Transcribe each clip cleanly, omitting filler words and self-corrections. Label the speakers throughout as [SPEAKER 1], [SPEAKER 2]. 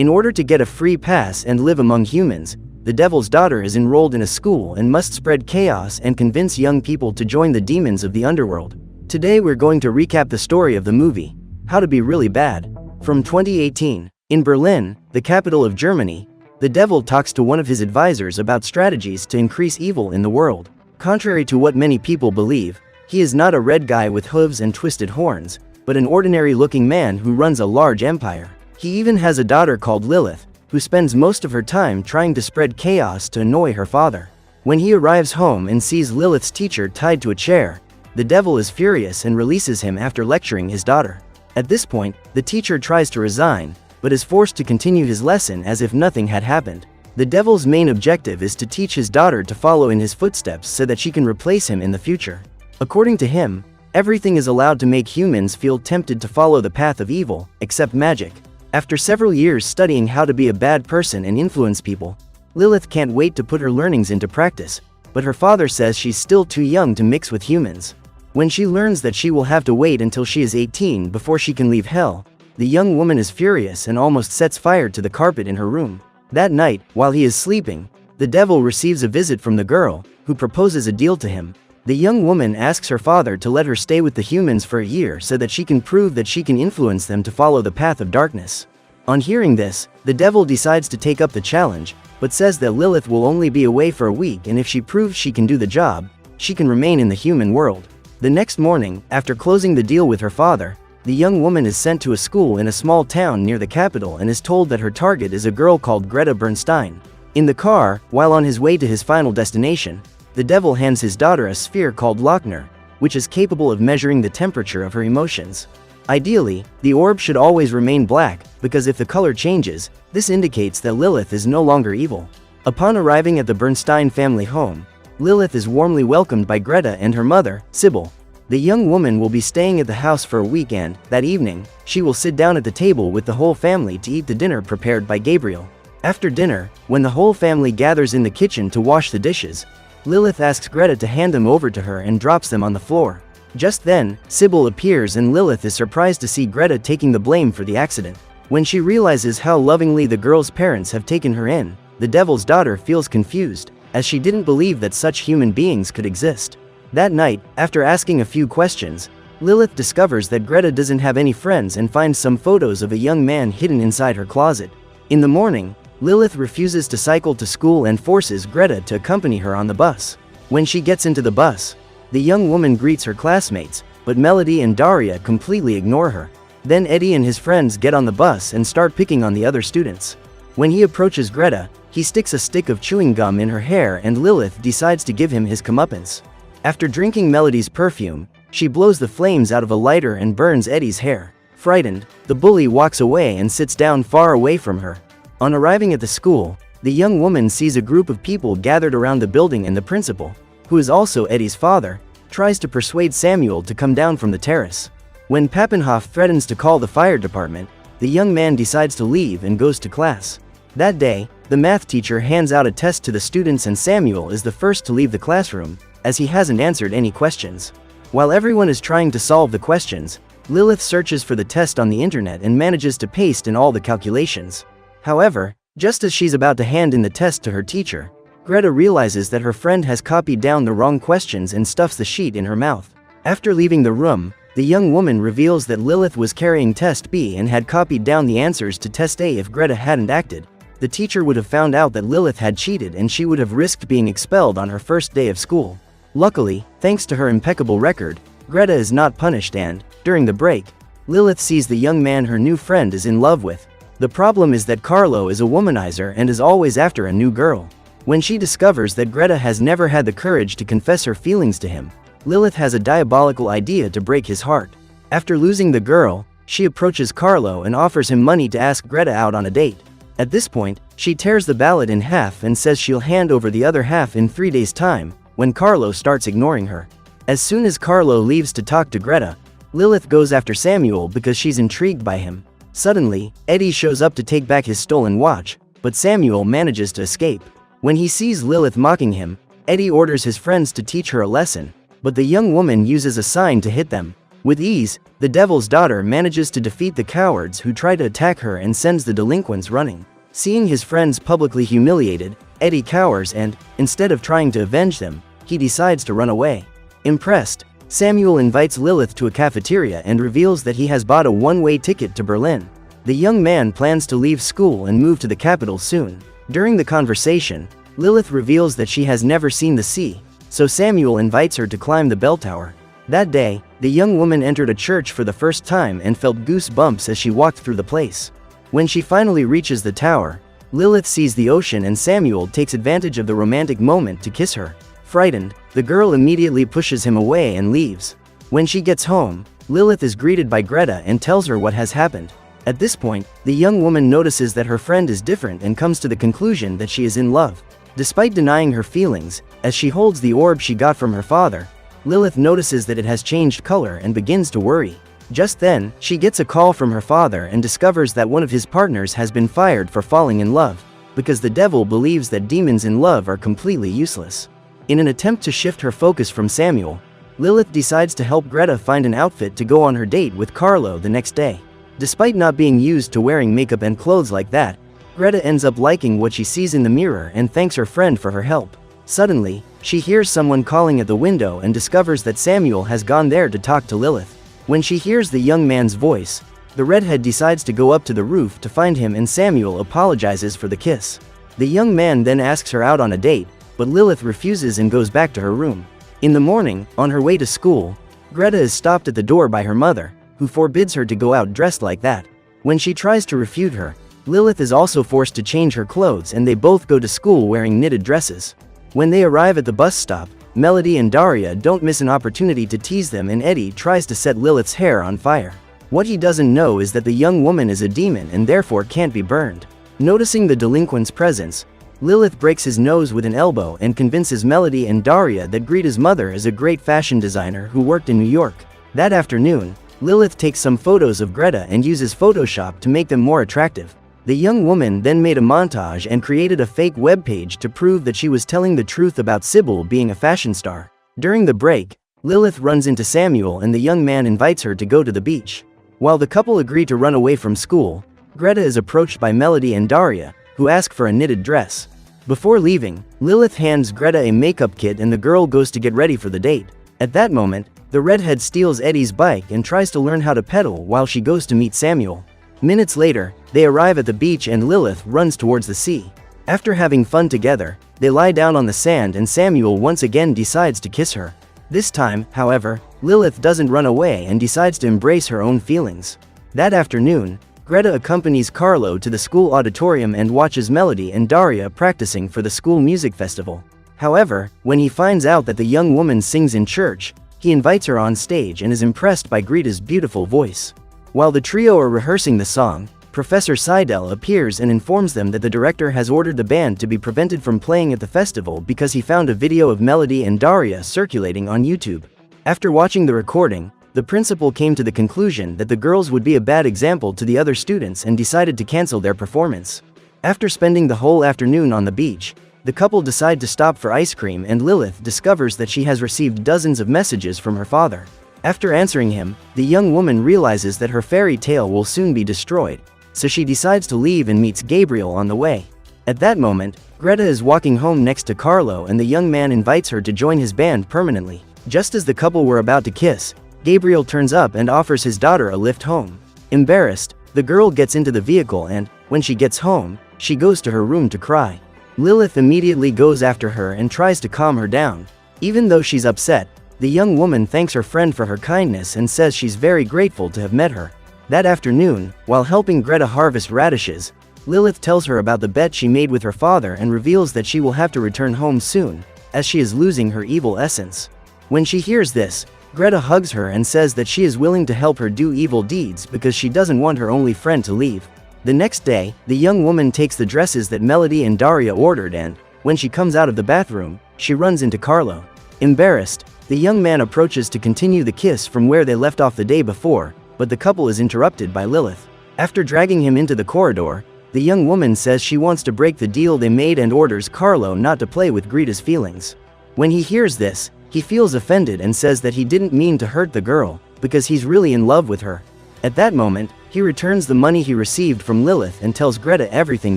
[SPEAKER 1] In order to get a free pass and live among humans, the devil's daughter is enrolled in a school and must spread chaos and convince young people to join the demons of the underworld. Today we're going to recap the story of the movie, How to Be Really Bad, from 2018. In Berlin, the capital of Germany, the devil talks to one of his advisors about strategies to increase evil in the world. Contrary to what many people believe, he is not a red guy with hooves and twisted horns, but an ordinary-looking man who runs a large empire. He even has a daughter called Lilith, who spends most of her time trying to spread chaos to annoy her father. When he arrives home and sees Lilith's teacher tied to a chair, the devil is furious and releases him after lecturing his daughter. At this point, the teacher tries to resign, but is forced to continue his lesson as if nothing had happened. The devil's main objective is to teach his daughter to follow in his footsteps so that she can replace him in the future. According to him, everything is allowed to make humans feel tempted to follow the path of evil, except magic. After several years studying how to be a bad person and influence people, Lilith can't wait to put her learnings into practice, but her father says she's still too young to mix with humans. When she learns that she will have to wait until she is 18 before she can leave hell, the young woman is furious and almost sets fire to the carpet in her room. That night, while he is sleeping, the devil receives a visit from the girl, who proposes a deal to him. The young woman asks her father to let her stay with the humans for a year so that she can prove that she can influence them to follow the path of darkness. On hearing this, the devil decides to take up the challenge, but says that Lilith will only be away for a week, and if she proves she can do the job, she can remain in the human world. The next morning, after closing the deal with her father, the young woman is sent to a school in a small town near the capital and is told that her target is a girl called Greta Bernstein. In the car, while on his way to his final destination, the devil hands his daughter a sphere called Lochner, which is capable of measuring the temperature of her emotions. Ideally, the orb should always remain black, because if the color changes, this indicates that Lilith is no longer evil. Upon arriving at the Bernstein family home, Lilith is warmly welcomed by Greta and her mother, Sybil. The young woman will be staying at the house for a week, and that evening, she will sit down at the table with the whole family to eat the dinner prepared by Gabriel. After dinner, when the whole family gathers in the kitchen to wash the dishes, Lilith asks Greta to hand them over to her and drops them on the floor. Just then, Sybil appears and Lilith is surprised to see Greta taking the blame for the accident. When she realizes how lovingly the girl's parents have taken her in, the devil's daughter feels confused, as she didn't believe that such human beings could exist. That night, after asking a few questions, Lilith discovers that Greta doesn't have any friends and finds some photos of a young man hidden inside her closet. In the morning, Lilith refuses to cycle to school and forces Greta to accompany her on the bus. When she gets into the bus, the young woman greets her classmates, but Melody and Daria completely ignore her. Then Eddie and his friends get on the bus and start picking on the other students. When he approaches Greta, he sticks a stick of chewing gum in her hair and Lilith decides to give him his comeuppance. After drinking Melody's perfume, she blows the flames out of a lighter and burns Eddie's hair. Frightened, the bully walks away and sits down far away from her. On arriving at the school, the young woman sees a group of people gathered around the building and the principal, who is also Eddie's father, tries to persuade Samuel to come down from the terrace. When Pappenhoff threatens to call the fire department, the young man decides to leave and goes to class. That day, the math teacher hands out a test to the students and Samuel is the first to leave the classroom, as he hasn't answered any questions. While everyone is trying to solve the questions, Lilith searches for the test on the internet and manages to paste in all the calculations. However, just as she's about to hand in the test to her teacher, Greta realizes that her friend has copied down the wrong questions and stuffs the sheet in her mouth. After leaving the room, the young woman reveals that Lilith was carrying test B and had copied down the answers to test A. If Greta hadn't acted, the teacher would have found out that Lilith had cheated and she would have risked being expelled on her first day of school. Luckily, thanks to her impeccable record, Greta is not punished and, during the break, Lilith sees the young man her new friend is in love with. The problem is that Carlo is a womanizer and is always after a new girl. When she discovers that Greta has never had the courage to confess her feelings to him, Lilith has a diabolical idea to break his heart. After losing the girl, she approaches Carlo and offers him money to ask Greta out on a date. At this point, she tears the ballot in half and says she'll hand over the other half in 3 days' time, when Carlo starts ignoring her. As soon as Carlo leaves to talk to Greta, Lilith goes after Samuel because she's intrigued by him. Suddenly, Eddie shows up to take back his stolen watch, but Samuel manages to escape. When he sees Lilith mocking him, Eddie orders his friends to teach her a lesson, but the young woman uses a sign to hit them. With ease, the devil's daughter manages to defeat the cowards who try to attack her and sends the delinquents running. Seeing his friends publicly humiliated, Eddie cowers and, instead of trying to avenge them, he decides to run away. Impressed, Samuel invites Lilith to a cafeteria and reveals that he has bought a one-way ticket to Berlin. The young man plans to leave school and move to the capital soon. During the conversation, Lilith reveals that she has never seen the sea, so Samuel invites her to climb the bell tower. That day, the young woman entered a church for the first time and felt goosebumps as she walked through the place. When she finally reaches the tower, Lilith sees the ocean and Samuel takes advantage of the romantic moment to kiss her. Frightened, the girl immediately pushes him away and leaves. When she gets home, Lilith is greeted by Greta and tells her what has happened. At this point, the young woman notices that her friend is different and comes to the conclusion that she is in love. Despite denying her feelings, as she holds the orb she got from her father, Lilith notices that it has changed color and begins to worry. Just then, she gets a call from her father and discovers that one of his partners has been fired for falling in love, because the devil believes that demons in love are completely useless. In an attempt to shift her focus from Samuel, Lilith decides to help Greta find an outfit to go on her date with Carlo the next day. Despite not being used to wearing makeup and clothes like that, Greta ends up liking what she sees in the mirror and thanks her friend for her help. Suddenly, she hears someone calling at the window and discovers that Samuel has gone there to talk to Lilith. When she hears the young man's voice, the redhead decides to go up to the roof to find him and Samuel apologizes for the kiss. The young man then asks her out on a date, but Lilith refuses and goes back to her room. In the morning, on her way to school, Greta is stopped at the door by her mother, who forbids her to go out dressed like that. When she tries to refute her, Lilith is also forced to change her clothes and they both go to school wearing knitted dresses. When they arrive at the bus stop, Melody and Daria don't miss an opportunity to tease them and Eddie tries to set Lilith's hair on fire. What he doesn't know is that the young woman is a demon and therefore can't be burned. Noticing the delinquent's presence, Lilith breaks his nose with an elbow and convinces Melody and Daria that Greta's mother is a great fashion designer who worked in New York. That afternoon, Lilith takes some photos of Greta and uses Photoshop to make them more attractive. The young woman then made a montage and created a fake webpage to prove that she was telling the truth about Sybil being a fashion star. During the break, Lilith runs into Samuel and the young man invites her to go to the beach. While the couple agree to run away from school, Greta is approached by Melody and Daria, who ask for a knitted dress. Before leaving, Lilith hands Greta a makeup kit and the girl goes to get ready for the date. At that moment, the redhead steals Eddie's bike and tries to learn how to pedal while she goes to meet Samuel. Minutes later, they arrive at the beach and Lilith runs towards the sea. After having fun together, they lie down on the sand and Samuel once again decides to kiss her. This time, however, Lilith doesn't run away and decides to embrace her own feelings. That afternoon, Greta accompanies Carlo to the school auditorium and watches Melody and Daria practicing for the school music festival. However, when he finds out that the young woman sings in church, he invites her on stage and is impressed by Greta's beautiful voice. While the trio are rehearsing the song, Professor Seidel appears and informs them that the director has ordered the band to be prevented from playing at the festival because he found a video of Melody and Daria circulating on YouTube. After watching the recording, the principal came to the conclusion that the girls would be a bad example to the other students and decided to cancel their performance. After spending the whole afternoon on the beach, the couple decide to stop for ice cream and Lilith discovers that she has received dozens of messages from her father. After answering him, the young woman realizes that her fairy tale will soon be destroyed, so she decides to leave and meets Gabriel on the way. At that moment, Greta is walking home next to Carlo and the young man invites her to join his band permanently. Just as the couple were about to kiss, Gabriel turns up and offers his daughter a lift home. Embarrassed, the girl gets into the vehicle and, when she gets home, she goes to her room to cry. Lilith immediately goes after her and tries to calm her down. Even though she's upset, the young woman thanks her friend for her kindness and says she's very grateful to have met her. That afternoon, while helping Greta harvest radishes, Lilith tells her about the bet she made with her father and reveals that she will have to return home soon, as she is losing her evil essence. When she hears this, Greta hugs her and says that she is willing to help her do evil deeds because she doesn't want her only friend to leave. The next day, the young woman takes the dresses that Melody and Daria ordered and, when she comes out of the bathroom, she runs into Carlo. Embarrassed, the young man approaches to continue the kiss from where they left off the day before, but the couple is interrupted by Lilith. After dragging him into the corridor, the young woman says she wants to break the deal they made and orders Carlo not to play with Greta's feelings. When he hears this, he feels offended and says that he didn't mean to hurt the girl, because he's really in love with her. At that moment, he returns the money he received from Lilith and tells Greta everything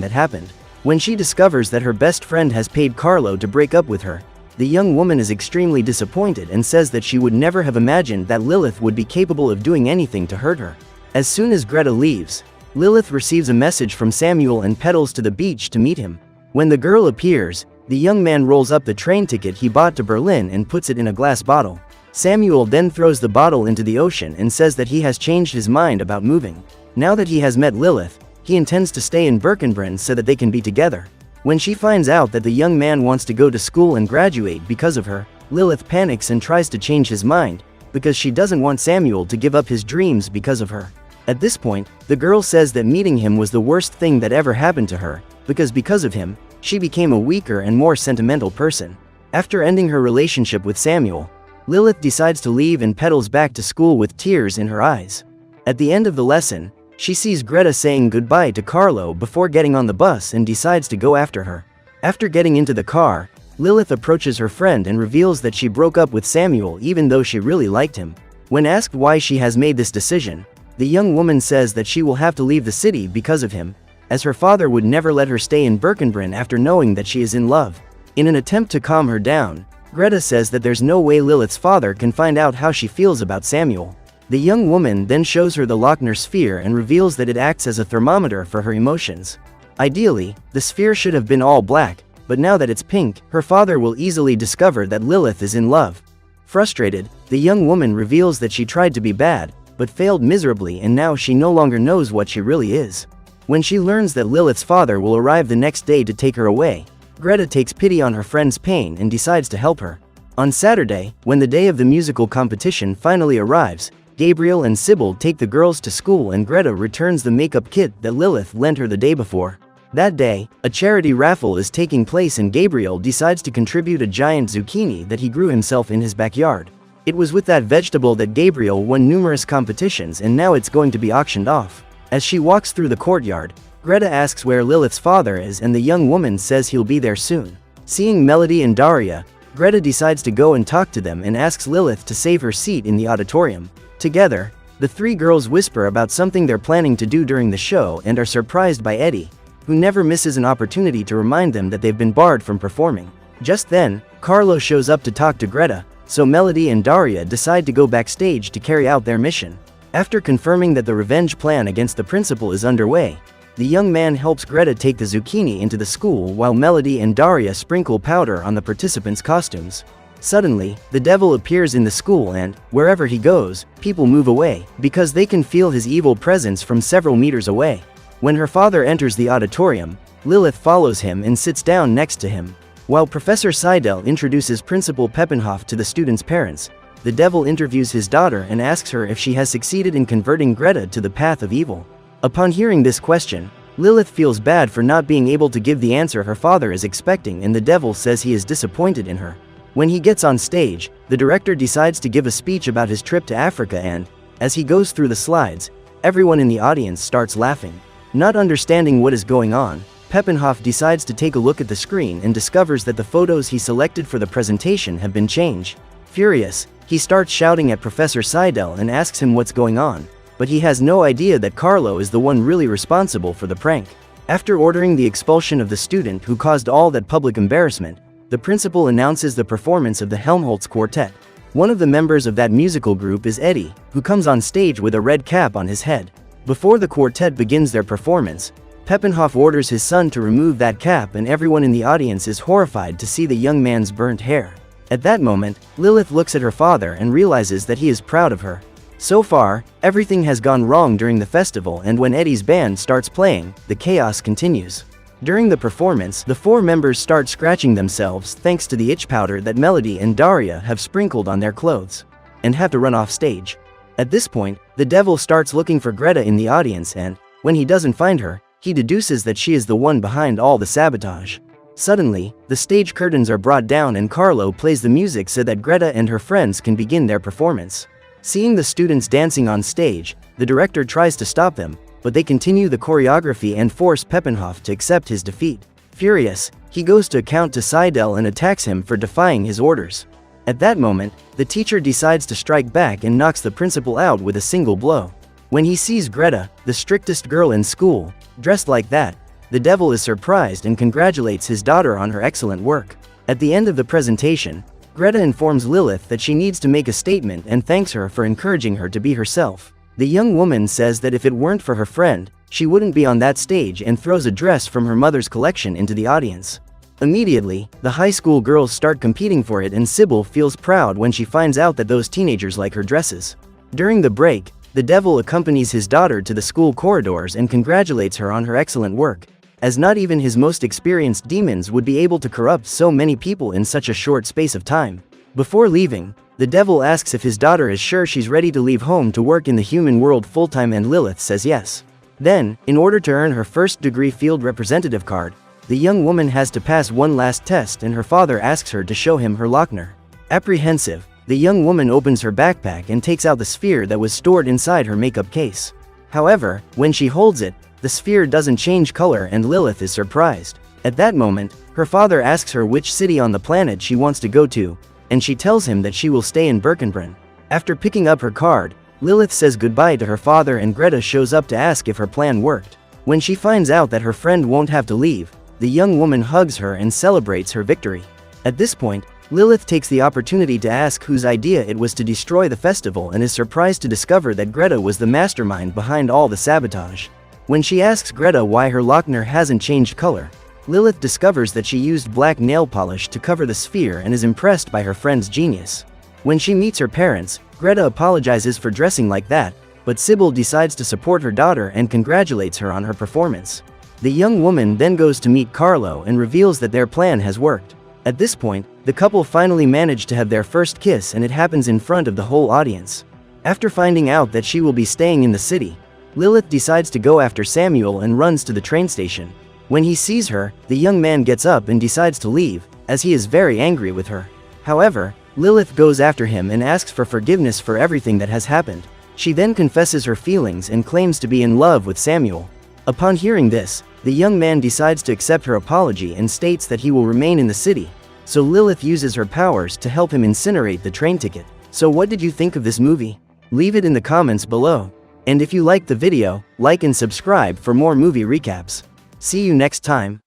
[SPEAKER 1] that happened. When she discovers that her best friend has paid Carlo to break up with her, the young woman is extremely disappointed and says that she would never have imagined that Lilith would be capable of doing anything to hurt her. As soon as Greta leaves, Lilith receives a message from Samuel and pedals to the beach to meet him. When the girl appears, the young man rolls up the train ticket he bought to Berlin and puts it in a glass bottle. Samuel then throws the bottle into the ocean and says that he has changed his mind about moving. Now that he has met Lilith, he intends to stay in Birkenbrunn so that they can be together. When she finds out that the young man wants to go to school and graduate because of her, Lilith panics and tries to change his mind, because she doesn't want Samuel to give up his dreams because of her. At this point, the girl says that meeting him was the worst thing that ever happened to her, because of him, she became a weaker and more sentimental person. After ending her relationship with Samuel, Lilith decides to leave and pedals back to school with tears in her eyes. At the end of the lesson, she sees Greta saying goodbye to Carlo before getting on the bus and decides to go after her. After getting into the car, Lilith approaches her friend and reveals that she broke up with Samuel even though she really liked him. When asked why she has made this decision, the young woman says that she will have to leave the city because of him, as her father would never let her stay in Birkenbrunn after knowing that she is in love. In an attempt to calm her down, Greta says that there's no way Lilith's father can find out how she feels about Samuel. The young woman then shows her the Lochner sphere and reveals that it acts as a thermometer for her emotions. Ideally, the sphere should have been all black, but now that it's pink, her father will easily discover that Lilith is in love. Frustrated, the young woman reveals that she tried to be bad, but failed miserably, and now she no longer knows what she really is. When she learns that Lilith's father will arrive the next day to take her away, Greta takes pity on her friend's pain and decides to help her. On Saturday, when the day of the musical competition finally arrives, Gabriel and Sybil take the girls to school and Greta returns the makeup kit that Lilith lent her the day before. That day, a charity raffle is taking place and Gabriel decides to contribute a giant zucchini that he grew himself in his backyard. It was with that vegetable that Gabriel won numerous competitions, and now it's going to be auctioned off. As she walks through the courtyard, Greta asks where Lilith's father is and the young woman says he'll be there soon. Seeing Melody and Daria, Greta decides to go and talk to them and asks Lilith to save her seat in the auditorium. Together, the three girls whisper about something they're planning to do during the show and are surprised by Eddie, who never misses an opportunity to remind them that they've been barred from performing. Just then, Carlo shows up to talk to Greta, so Melody and Daria decide to go backstage to carry out their mission. After confirming that the revenge plan against the principal is underway, the young man helps Greta take the zucchini into the school while Melody and Daria sprinkle powder on the participants' costumes. Suddenly, the devil appears in the school and, wherever he goes, people move away, because they can feel his evil presence from several meters away. When her father enters the auditorium, Lilith follows him and sits down next to him. While Professor Seidel introduces Principal Peppenhoff to the students' parents, the devil interviews his daughter and asks her if she has succeeded in converting Greta to the path of evil. Upon hearing this question, Lilith feels bad for not being able to give the answer her father is expecting, and the devil says he is disappointed in her. When he gets on stage, the director decides to give a speech about his trip to Africa and, as he goes through the slides, everyone in the audience starts laughing. Not understanding what is going on, Peppenhoff decides to take a look at the screen and discovers that the photos he selected for the presentation have been changed. Furious, he starts shouting at Professor Seidel and asks him what's going on, but he has no idea that Carlo is the one really responsible for the prank. After ordering the expulsion of the student who caused all that public embarrassment, the principal announces the performance of the Helmholtz Quartet. One of the members of that musical group is Eddie, who comes on stage with a red cap on his head. Before the quartet begins their performance, Peppenhoff orders his son to remove that cap, and everyone in the audience is horrified to see the young man's burnt hair. At that moment, Lilith looks at her father and realizes that he is proud of her. So far, everything has gone wrong during the festival, and when Eddie's band starts playing, the chaos continues. During the performance, the four members start scratching themselves thanks to the itch powder that Melody and Daria have sprinkled on their clothes, and have to run off stage. At this point, the devil starts looking for Greta in the audience, and, when he doesn't find her, he deduces that she is the one behind all the sabotage. Suddenly, the stage curtains are brought down and Carlo plays the music so that Greta and her friends can begin their performance. Seeing the students dancing on stage, the director tries to stop them, but they continue the choreography and force Peppenhoff to accept his defeat. Furious, he goes to account to Seidel and attacks him for defying his orders. At that moment, the teacher decides to strike back and knocks the principal out with a single blow. When he sees Greta, the strictest girl in school, dressed like that, the devil is surprised and congratulates his daughter on her excellent work. At the end of the presentation, Greta informs Lilith that she needs to make a statement and thanks her for encouraging her to be herself. The young woman says that if it weren't for her friend, she wouldn't be on that stage and throws a dress from her mother's collection into the audience. Immediately, the high school girls start competing for it and Sybil feels proud when she finds out that those teenagers like her dresses. During the break, the devil accompanies his daughter to the school corridors and congratulates her on her excellent work, as not even his most experienced demons would be able to corrupt so many people in such a short space of time. Before leaving, the devil asks if his daughter is sure she's ready to leave home to work in the human world full-time and Lilith says yes. Then, in order to earn her first-degree field representative card, the young woman has to pass one last test and her father asks her to show him her Lochner. Apprehensive, the young woman opens her backpack and takes out the sphere that was stored inside her makeup case. However, when she holds it, the sphere doesn't change color and Lilith is surprised. At that moment, her father asks her which city on the planet she wants to go to, and she tells him that she will stay in Birkenbrunn. After picking up her card, Lilith says goodbye to her father and Greta shows up to ask if her plan worked. When she finds out that her friend won't have to leave, the young woman hugs her and celebrates her victory. At this point, Lilith takes the opportunity to ask whose idea it was to destroy the festival and is surprised to discover that Greta was the mastermind behind all the sabotage. When she asks Greta why her Lochner hasn't changed color, Lilith discovers that she used black nail polish to cover the sphere and is impressed by her friend's genius. When she meets her parents, Greta apologizes for dressing like that, but Sybil decides to support her daughter and congratulates her on her performance. The young woman then goes to meet Carlo and reveals that their plan has worked. At this point, the couple finally manage to have their first kiss and it happens in front of the whole audience. After finding out that she will be staying in the city, Lilith decides to go after Samuel and runs to the train station. When he sees her, the young man gets up and decides to leave, as he is very angry with her. However, Lilith goes after him and asks for forgiveness for everything that has happened. She then confesses her feelings and claims to be in love with Samuel. Upon hearing this, the young man decides to accept her apology and states that he will remain in the city, so Lilith uses her powers to help him incinerate the train ticket. So what did you think of this movie? Leave it in the comments below. And if you liked the video, like and subscribe for more movie recaps. See you next time.